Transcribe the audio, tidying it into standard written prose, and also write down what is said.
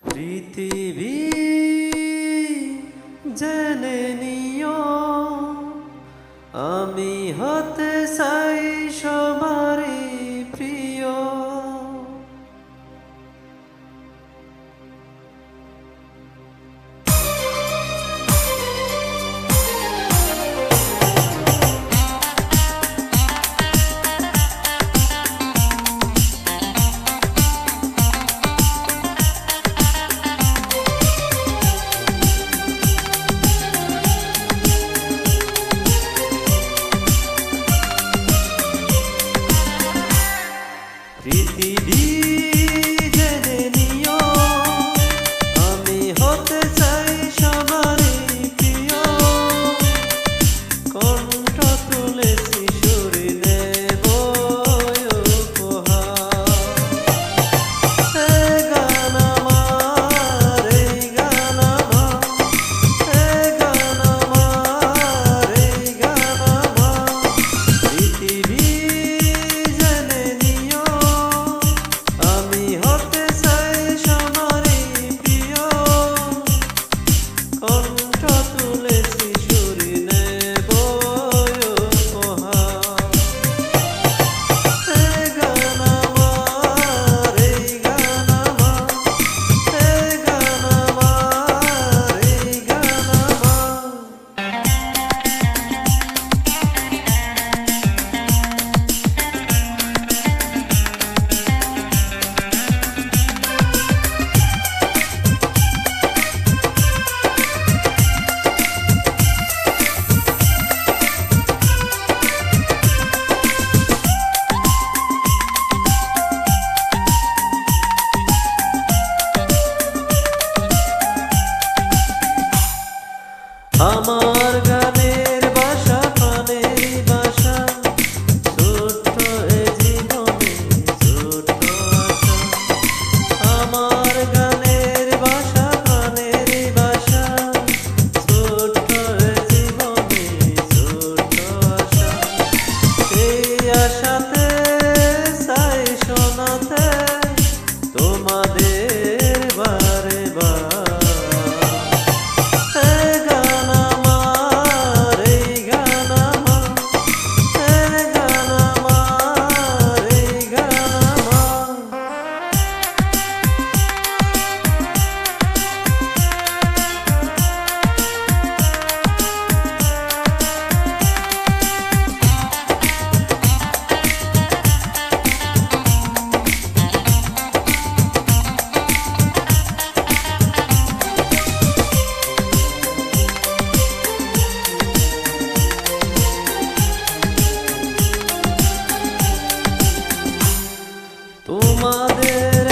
পৃথিবী জেনে নিও আমি হতে চাই সবারই প্রিয়। পৃথিবী জেনে নিও আমি হতে চাই সবারই প্রিয়। কণ্ঠ তুলেছি সুর দেব উপহার। এই গান আমার, এই গান আমার, এই গান আমার, এই গান আমার। পৃথিবী জেনে নিও আমি হতে চাই সবারই প্রিয়। কণ্ঠ তুলেছি সুর নেব উপহার। এই গান আমার, এই গান আমার, এই গান আমার, এই গান আমার। আমার গানের বাসা প্রাণের বাসা, ছোট্ট এ জীবনে ছোট্ট আশা। আমার গানের বাসা প্রাণের বাসা, ছোট্ট এ জীবনে ছোট্ট আশা। সেই আশাতে চাই শোনাতে তোমাদের বারে বার। তোমাদের